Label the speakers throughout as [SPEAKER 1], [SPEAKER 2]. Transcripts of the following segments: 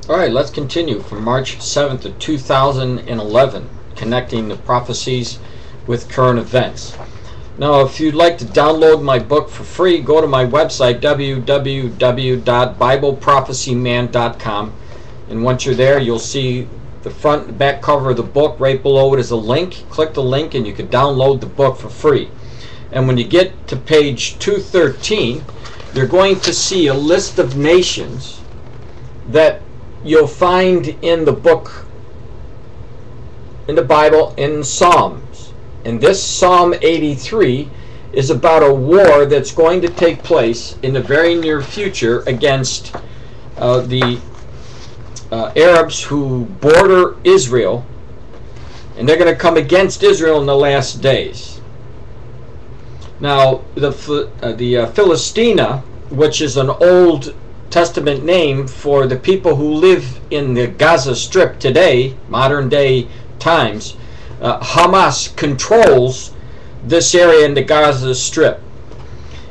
[SPEAKER 1] All right, let's continue from March 7th of 2011, connecting the prophecies with current events. Now, if you'd like to download my book for free, go to my website, www.bibleprophecyman.com, and once you're there, you'll see the front and back cover of the book. Right below it is a link. Click the link and you can download the book for free. And when you get to page 213, you're going to see a list of nations that you'll find in the book, in the Bible, in Psalms. And this Psalm 83 is about a war that's going to take place in the very near future against the Arabs who border Israel, and they're going to come against Israel in the last days. Now, the Philistina, which is an Old Testament name for the people who live in the Gaza Strip today, modern day times, Hamas controls this area in the Gaza Strip.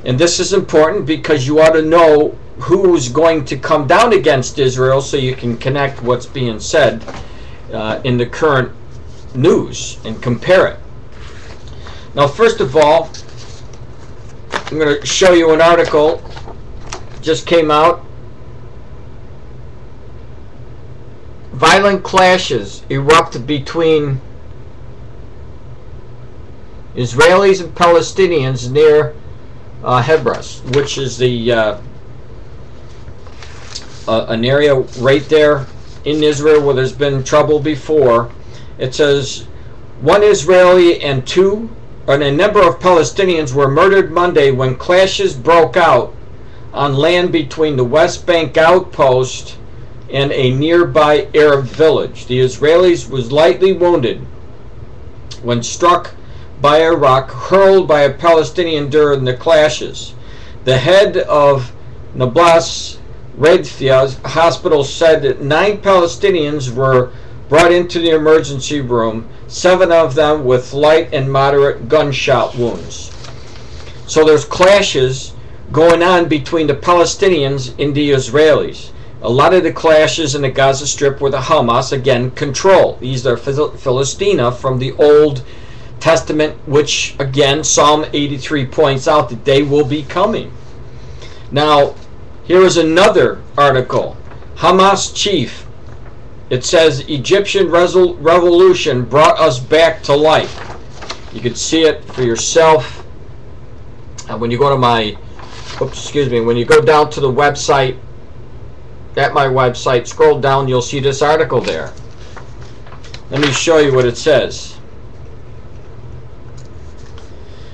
[SPEAKER 1] And this is important because you ought to know who's going to come down against Israel so you can connect what's being said in the current news and compare it. Now, first of all, I'm going to show you an article just came out. Violent clashes erupt between Israelis and Palestinians near Hebron, which is the an area right there in Israel where there's been trouble before. It says one Israeli and a number of Palestinians were murdered Monday when clashes broke out on land between the West Bank outpost and a nearby Arab village. The Israelis was lightly wounded when struck by a rock hurled by a Palestinian during the clashes. The head of Nablus Redfia Hospital said that 9 Palestinians were brought into the emergency room, 7 of them with light and moderate gunshot wounds. So there's clashes going on between the Palestinians and the Israelis. A lot of the clashes in the Gaza Strip where the Hamas, again, control. These are Philistina from the Old Testament, which, again, Psalm 83 points out that they will be coming. Now, here is another article. Hamas chief. It says, Egyptian revolution brought us back to life. You can see it for yourself. And when you go to when you go down to the website, at my website, scroll down, you'll see this article there. Let me show you what it says.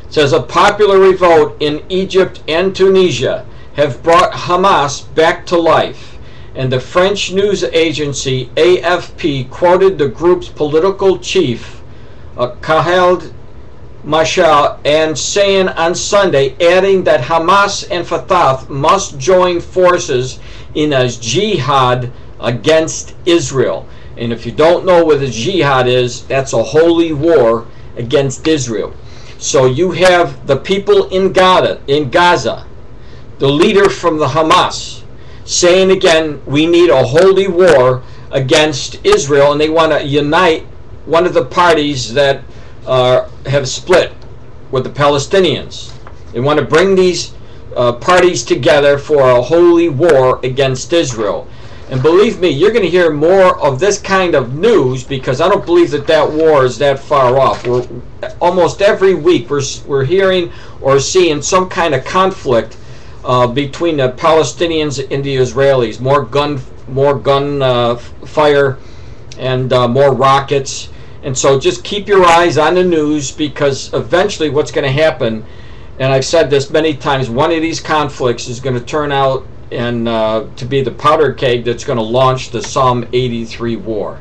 [SPEAKER 1] It says, a popular revolt in Egypt and Tunisia have brought Hamas back to life. And the French news agency AFP quoted the group's political chief, Khaled Mashal, and saying on Sunday, adding that Hamas and Fatah must join forces in a jihad against Israel. And if you don't know what a jihad is, that's a holy war against Israel. So you have the people in Gaza, the leader from the Hamas, saying again, we need a holy war against Israel, and they want to unite one of the parties that have split with the Palestinians. They want to bring these parties together for a holy war against Israel. And believe me, you're going to hear more of this kind of news because I don't believe that war is that far off. Almost every week we're hearing or seeing some kind of conflict between the Palestinians and the Israelis. More gun fire and more rockets. And so just keep your eyes on the news because eventually what's going to happen, and I've said this many times, one of these conflicts is going to turn out and to be the powder keg that's going to launch the Psalm 83 war.